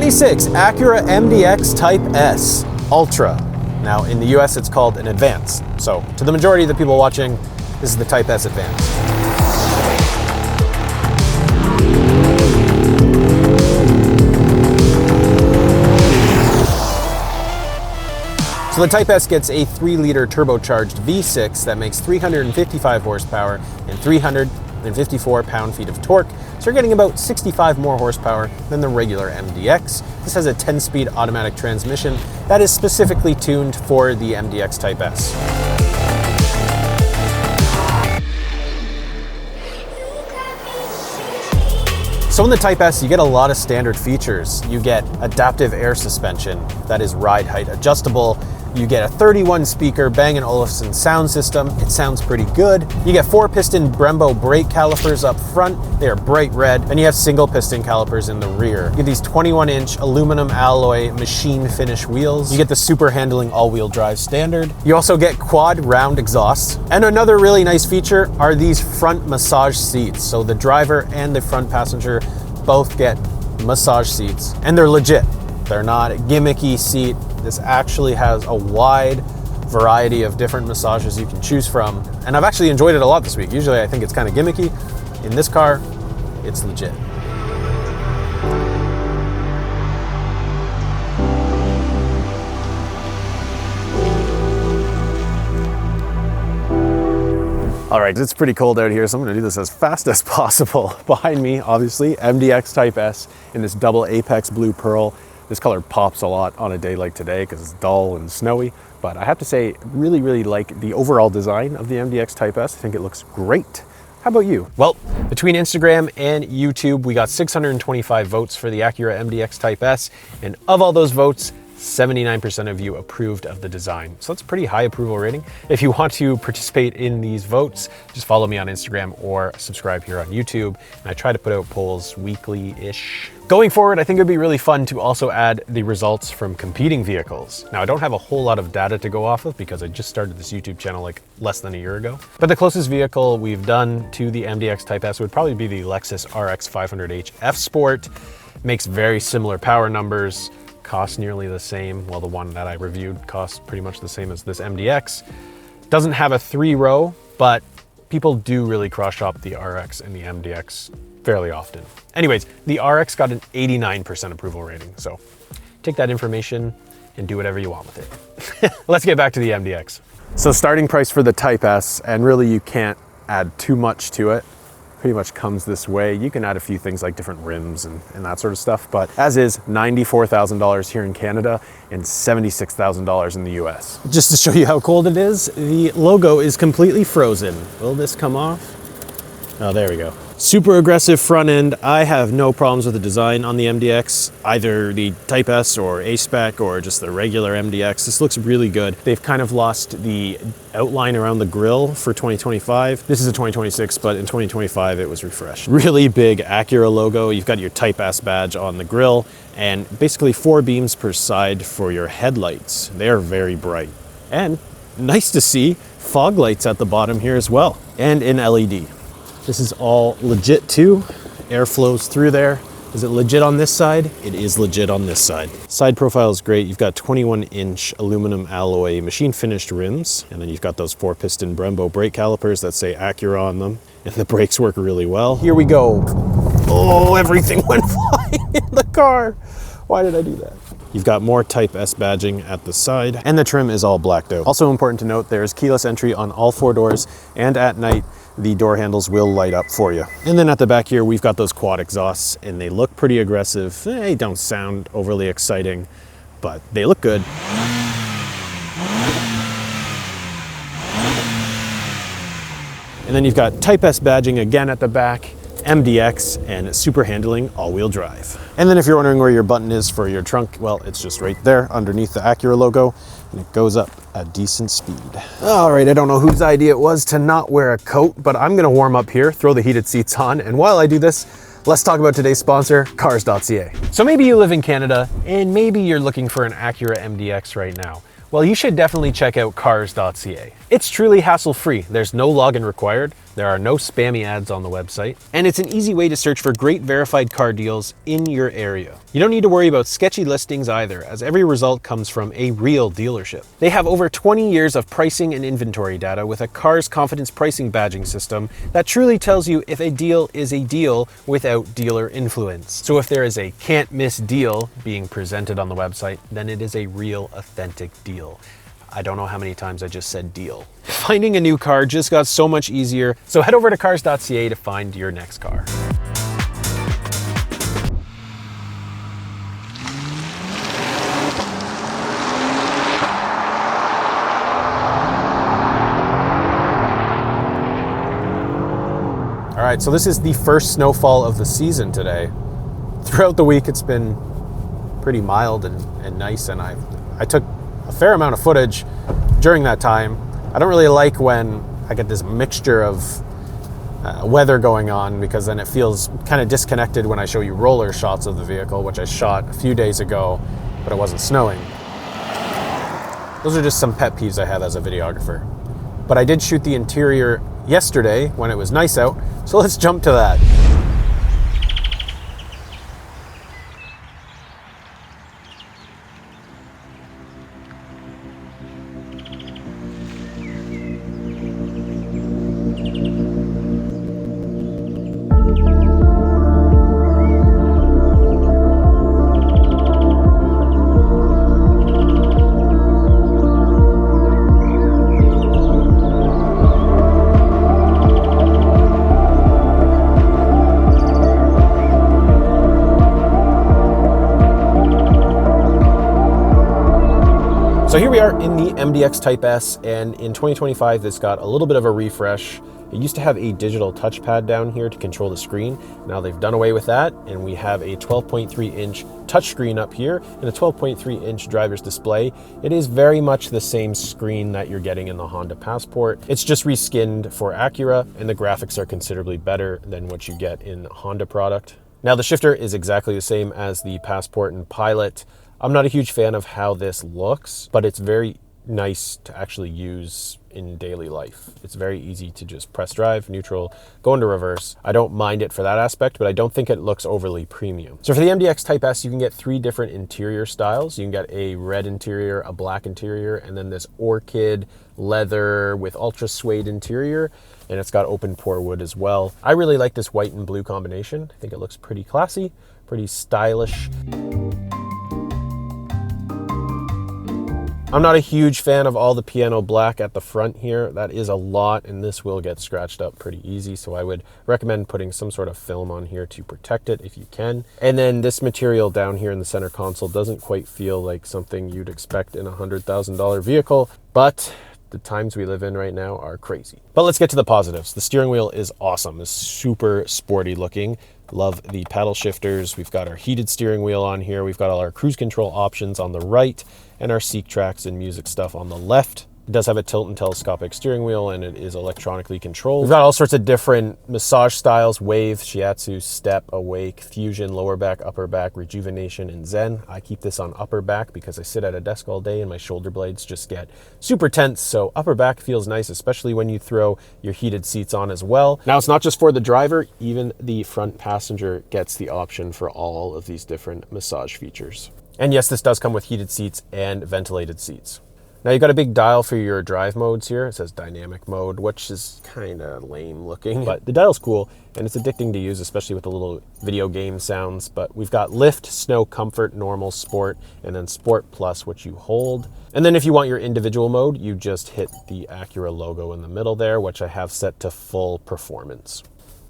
26, Acura MDX Type S Ultra. Now in the US it's called an Advance. So to the majority of the people watching, this is the Type S Advance. So the Type S gets a 3-liter turbocharged V6 that makes 355 horsepower and 354 pound-feet of torque. So you're getting about 65 more horsepower than the regular MDX. This has a 10-speed automatic transmission that is specifically tuned for the MDX Type S. So in the Type S, you get a lot of standard features. You get adaptive air suspension that is ride height adjustable. You get a 31-speaker Bang & Olufsen sound system. It sounds pretty good. You get 4-piston Brembo brake calipers up front. They are bright red. And you have single-piston calipers in the rear. You get these 21-inch aluminum alloy machine finish wheels. You get the super handling all-wheel drive standard. You also get quad round exhausts. And another really nice feature are these front massage seats. So the driver and the front passenger both get massage seats. And they're legit. They're not a gimmicky seat. This actually has a wide variety of different massages you can choose from. And I've actually enjoyed it a lot this week. Usually I think it's kind of gimmicky. In this car, it's legit. All right, it's pretty cold out here, so I'm gonna do this as fast as possible. Behind me, obviously, MDX Type S in this double Apex blue pearl. This color pops a lot on a day like today because it's dull and snowy, but I have to say, really like the overall design of the MDX Type S. I think it looks great. How about you? Well, between Instagram and YouTube, we got 625 votes for the Acura MDX Type S, and of all those votes, 79% of you approved of the design. So that's a pretty high approval rating. If you want to participate in these votes, just follow me on Instagram or subscribe here on YouTube. And I try to put out polls weekly-ish. Going forward, I think it'd be really fun to also add the results from competing vehicles. Now, I don't have a whole lot of data to go off of because I just started this YouTube channel like less than a year ago. But the closest vehicle we've done to the MDX Type S would probably be the Lexus RX 500h F Sport. Makes very similar power numbers, costs nearly the same. Well, the one that I reviewed costs pretty much the same as this MDX. Doesn't have a 3-row, but people do really cross-shop the RX and the MDX fairly often. Anyways, the RX got an 89% approval rating, so take that information and do whatever you want with it. Let's get back to the MDX. So starting price for the Type S, and really you can't add too much to it. Pretty much comes this way. You can add a few things like different rims and that sort of stuff, but as is, $94,000 here in Canada and $76,000 in the US. Just to show you how cold it is, the logo is completely frozen. Will this come off? Oh, there we go. Super aggressive front end. I have no problems with the design on the MDX, either the Type S or A-Spec or just the regular MDX. This looks really good. They've kind of lost the outline around the grille for 2025. This is a 2026, but in 2025 it was refreshed. Really big Acura logo. You've got your Type S badge on the grille and basically 4 beams per side for your headlights. They're very bright. And nice to see fog lights at the bottom here as well, and in LED. This is all legit too. Air flows through there. Is it legit on this side? It is legit on this side. Side profile is great. You've got 21-inch aluminum alloy machine finished rims, and then you've got those 4-piston Brembo brake calipers that say Acura on them, and the brakes work really well. Here we go. Oh, everything went flying in the car. Why did I do that? You've got more Type S badging at the side, and the trim is all blacked out. Also important to note, there's keyless entry on all 4 doors, and at night, the door handles will light up for you. And then at the back here, we've got those quad exhausts, and they look pretty aggressive. They don't sound overly exciting, but they look good. And then you've got Type S badging again at the back, MDX, and super handling all-wheel drive. And then if you're wondering where your button is for your trunk, well, it's just right there underneath the Acura logo, and it goes up at decent speed. All right, I don't know whose idea it was to not wear a coat, but I'm gonna warm up here, throw the heated seats on, and while I do this, let's talk about today's sponsor, Cars.ca. So maybe you live in Canada, and maybe you're looking for an Acura MDX right now. Well, you should definitely check out Cars.ca. It's truly hassle-free. There's no login required, there are no spammy ads on the website, and it's an easy way to search for great verified car deals in your area. You don't need to worry about sketchy listings either, as every result comes from a real dealership. They have over 20 years of pricing and inventory data with a Cars Confidence pricing badging system that truly tells you if a deal is a deal without dealer influence. So if there is a can't miss deal being presented on the website, then it is a real authentic deal. I don't know how many times I just said deal. Finding a new car just got so much easier, so head over to cars.ca to find your next car. All right, so this is the first snowfall of the season today. Throughout the week, it's been pretty mild and nice, and I took a fair amount of footage during that time. I don't really like when I get this mixture of weather going on, because then it feels kind of disconnected when I show you roller shots of the vehicle, which I shot a few days ago, but it wasn't snowing. Those are just some pet peeves I have as a videographer. But I did shoot the interior yesterday when it was nice out, so let's jump to that. So here we are in the MDX Type S, and in 2025 this got a little bit of a refresh. It used to have a digital touchpad down here to control the screen. Now they've done away with that, and we have a 12.3-inch touchscreen up here and a 12.3-inch driver's display. It is very much the same screen that you're getting in the Honda Passport. It's just reskinned for Acura, and the graphics are considerably better than what you get in Honda product. Now the shifter is exactly the same as the Passport and Pilot. I'm not a huge fan of how this looks, but it's very nice to actually use in daily life. It's very easy to just press drive, neutral, go into reverse. I don't mind it for that aspect, but I don't think it looks overly premium. So for the MDX Type S, you can get 3 different interior styles. You can get a red interior, a black interior, and then this orchid leather with ultra suede interior, and it's got open pore wood as well. I really like this white and blue combination. I think it looks pretty classy, pretty stylish. I'm not a huge fan of all the piano black at the front here. That is a lot, and this will get scratched up pretty easy, so I would recommend putting some sort of film on here to protect it if you can. And then this material down here in the center console doesn't quite feel like something you'd expect in a $100,000 vehicle, but the times we live in right now are crazy. But let's get to the positives. The steering wheel is awesome. It's super sporty looking. Love the paddle shifters. We've got our heated steering wheel on here. We've got all our cruise control options on the right and our seek tracks and music stuff on the left. It does have a tilt and telescopic steering wheel, and it is electronically controlled. We've got all sorts of different massage styles: wave, shiatsu, step, awake, fusion, lower back, upper back, rejuvenation, and zen. I keep this on upper back because I sit at a desk all day and my shoulder blades just get super tense, so upper back feels nice, especially when you throw your heated seats on as well. Now, it's not just for the driver, even the front passenger gets the option for all of these different massage features. And yes, this does come with heated seats and ventilated seats. Now you've got a big dial for your drive modes here. It says dynamic mode, which is kind of lame looking, but the dial's cool and it's addicting to use, especially with the little video game sounds. But we've got lift, snow, comfort, normal, sport, and then sport plus, which you hold. And then if you want your individual mode, you just hit the Acura logo in the middle there, which I have set to full performance.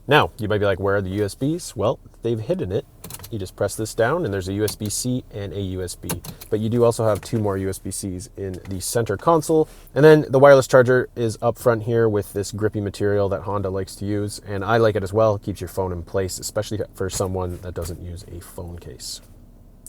Now, you might be like, where are the USBs? Well, they've hidden it. You just press this down and there's a USB-C and a USB. But you do also have 2 more USB-Cs in the center console. And then the wireless charger is up front here with this grippy material that Honda likes to use. And I like it as well. It keeps your phone in place, especially for someone that doesn't use a phone case.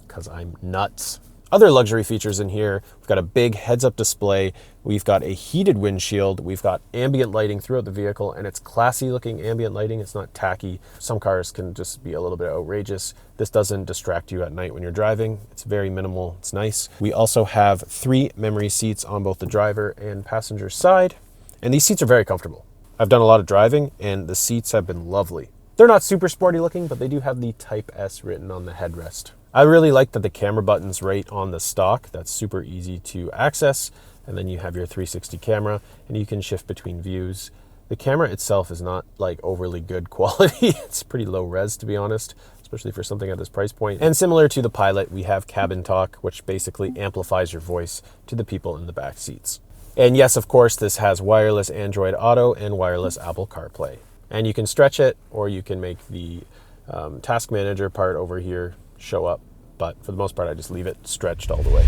Because I'm nuts. Other luxury features in here, we've got a big heads-up display, we've got a heated windshield, we've got ambient lighting throughout the vehicle, and it's classy looking ambient lighting. It's not tacky. Some cars can just be a little bit outrageous. This doesn't distract you at night when you're driving. It's very minimal, it's nice. We also have 3 memory seats on both the driver and passenger side, and these seats are very comfortable. I've done a lot of driving and the seats have been lovely. They're not super sporty looking, but they do have the Type S written on the headrest. I really like that the camera button's right on the stock. That's super easy to access. And then you have your 360 camera and you can shift between views. The camera itself is not like overly good quality. It's pretty low res, to be honest, especially for something at this price point. And similar to the Pilot, we have Cabin Talk, which basically amplifies your voice to the people in the back seats. And yes, of course, this has wireless Android Auto and wireless Apple CarPlay. And you can stretch it, or you can make the task manager part over here show up, but for the most part I just leave it stretched all the way.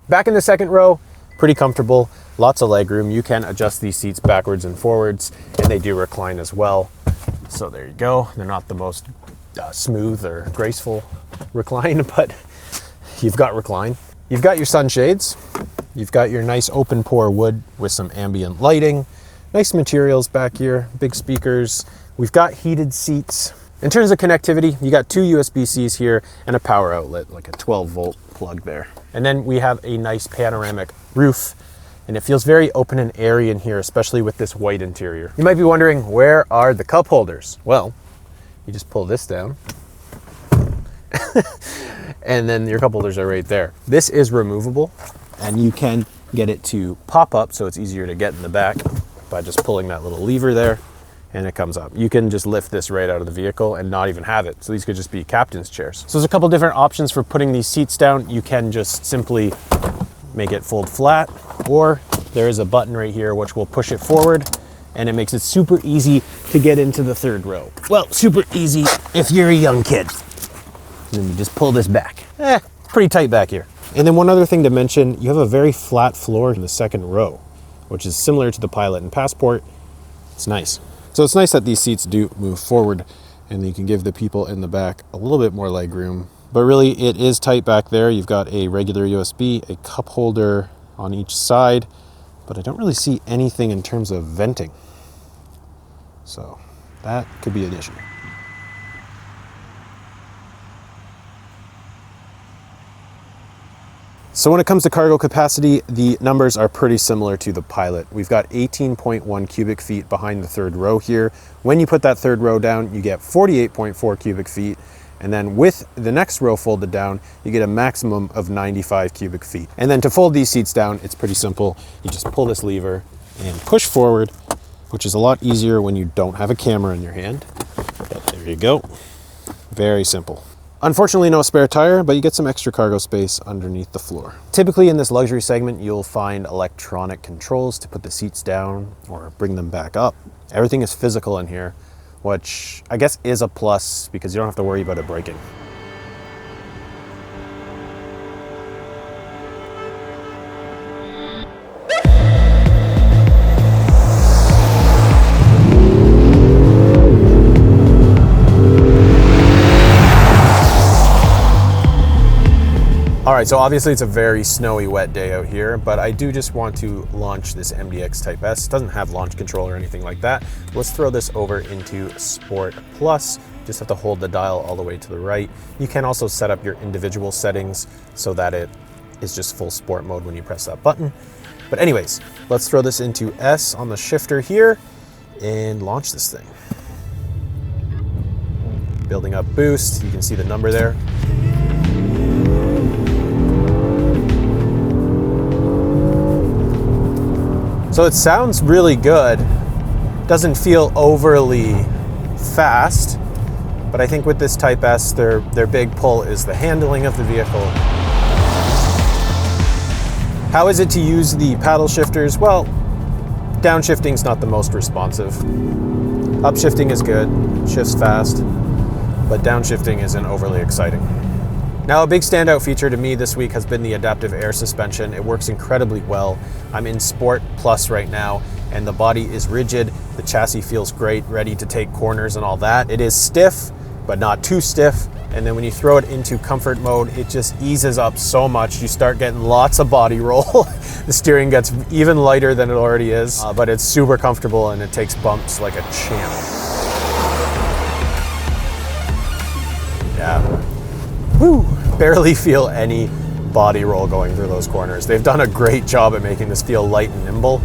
Back in the second row, pretty comfortable, lots of leg room. You can adjust these seats backwards and forwards, and they do recline as well. So there you go. They're not the most smooth or graceful recline, but you've got recline. You've got your sunshades. You've got your nice open pore wood with some ambient lighting. Nice materials back here, big speakers. We've got heated seats. In terms of connectivity, you got 2 USB-Cs here and a power outlet, like a 12-volt plug there. And then we have a nice panoramic roof, and it feels very open and airy in here, especially with this white interior. You might be wondering, where are the cup holders? Well, you just pull this down, and then your cup holders are right there. This is removable, and you can get it to pop up so it's easier to get in the back by just pulling that little lever there, and it comes up. You can just lift this right out of the vehicle and not even have it. So these could just be captain's chairs. So there's a couple different options for putting these seats down. You can just simply make it fold flat, or there is a button right here which will push it forward, and it makes it super easy to get into the third row. Well, super easy if you're a young kid. And then you just pull this back. It's pretty tight back here. And then one other thing to mention, you have a very flat floor in the second row, which is similar to the Pilot and Passport. It's nice. So it's nice that these seats do move forward, and you can give the people in the back a little bit more leg room. But really, it is tight back there. You've got a regular USB, a cup holder on each side, but I don't really see anything in terms of venting. So that could be an issue. So when it comes to cargo capacity, the numbers are pretty similar to the Pilot. We've got 18.1 cubic feet behind the third row here. When you put that third row down, you get 48.4 cubic feet. And then with the next row folded down, you get a maximum of 95 cubic feet. And then to fold these seats down, it's pretty simple. You just pull this lever and push forward, which is a lot easier when you don't have a camera in your hand. But there you go. Very simple. Unfortunately, no spare tire, but you get some extra cargo space underneath the floor. Typically in this luxury segment, you'll find electronic controls to put the seats down or bring them back up. Everything is physical in here, which I guess is a plus because you don't have to worry about it breaking. All right, so obviously it's a very snowy, wet day out here, but I do just want to launch this MDX Type S. It doesn't have launch control or anything like that. Let's throw this over into Sport Plus. Just have to hold the dial all the way to the right. You can also set up your individual settings so that it is just full sport mode when you press that button. But anyways, let's throw this into S on the shifter here and launch this thing. Building up boost, you can see the number there. So it sounds really good. Doesn't feel overly fast, but I think with this Type S, their big pull is the handling of the vehicle. How is it to use the paddle shifters? Well, downshifting's not the most responsive. Upshifting is good, shifts fast, but downshifting isn't overly exciting. Now, a big standout feature to me this week has been the adaptive air suspension. It works incredibly well. I'm in Sport Plus right now, and the body is rigid. The chassis feels great, ready to take corners and all that. It is stiff, but not too stiff. And then when you throw it into comfort mode, it just eases up so much. You start getting lots of body roll. The steering gets even lighter than it already is, but it's super comfortable and it takes bumps like a champ. Yeah. Woo! Barely feel any body roll going through those corners. They've done a great job at making this feel light and nimble.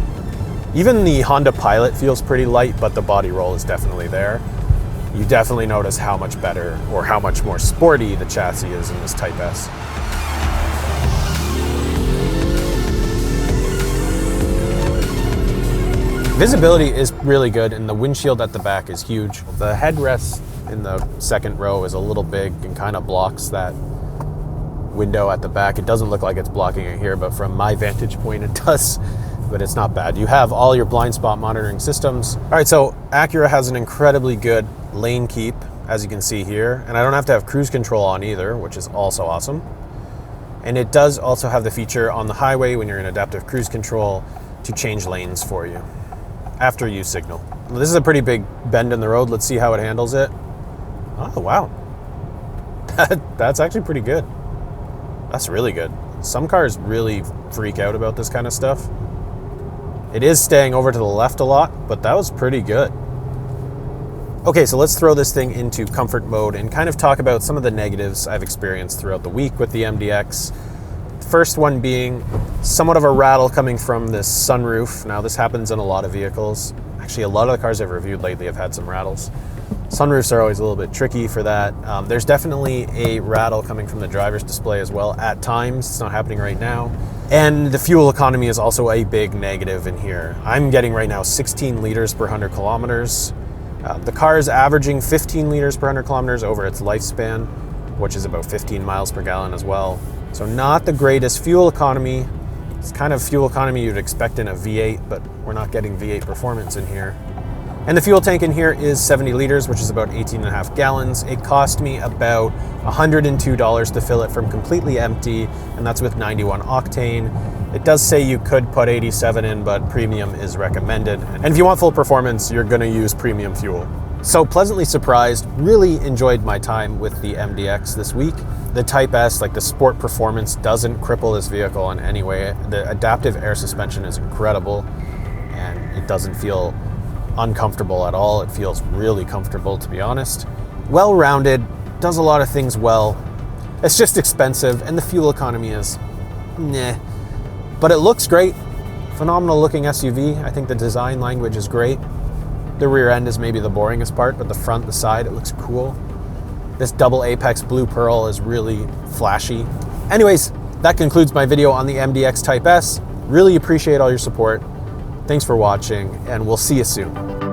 Even the Honda Pilot feels pretty light, but the body roll is definitely there. You definitely notice how much better or how much more sporty the chassis is in this Type S. Visibility is really good, and the windshield at the back is huge. The headrest in the second row is a little big and kind of blocks that window at the back. It doesn't look like it's blocking it here, but from my vantage point it does. But it's not bad. You have all your blind spot monitoring systems. All right, so Acura has an incredibly good lane keep, as you can see here, and I don't have to have cruise control on either, which is also awesome. And it does also have the feature on the highway when you're in adaptive cruise control to change lanes for you after you signal. This is a pretty big bend in the road. Let's see how it handles it. Oh, wow. That's actually pretty good. That's really good. Some cars really freak out about this kind of stuff. It is staying over to the left a lot, but that was pretty good. Okay, so let's throw this thing into comfort mode and kind of talk about some of the negatives I've experienced throughout the week with the MDX. First one being somewhat of a rattle coming from this sunroof. Now, this happens in a lot of vehicles. Actually, a lot of the cars I've reviewed lately have had some rattles. Sunroofs are always a little bit tricky for that. There's definitely a rattle coming from the driver's display as well at times. It's not happening right now. And the fuel economy is also a big negative in here. I'm getting right now 16 liters per 100 kilometers. The car is averaging 15 liters per 100 kilometers over its lifespan, which is about 15 miles per gallon as well. So not the greatest fuel economy. It's kind of fuel economy you'd expect in a V8, but we're not getting V8 performance in here. And the fuel tank in here is 70 liters, which is about 18.5 gallons. It cost me about $102 to fill it from completely empty, and that's with 91 octane. It does say you could put 87 in, but premium is recommended. And if you want full performance, you're gonna use premium fuel. So pleasantly surprised, really enjoyed my time with the MDX this week. The Type S, like the sport performance, doesn't cripple this vehicle in any way. The adaptive air suspension is incredible, and it doesn't feel uncomfortable at all. It feels really comfortable, to be honest. Well-rounded, does a lot of things well. It's just expensive, and the fuel economy is meh. But it looks great. Phenomenal looking SUV. I think the design language is great. The rear end is maybe the boringest part, but the front, the side, it looks cool. This double apex blue pearl is really flashy. Anyways, that concludes my video on the MDX Type S. Really appreciate all your support. Thanks for watching, and we'll see you soon.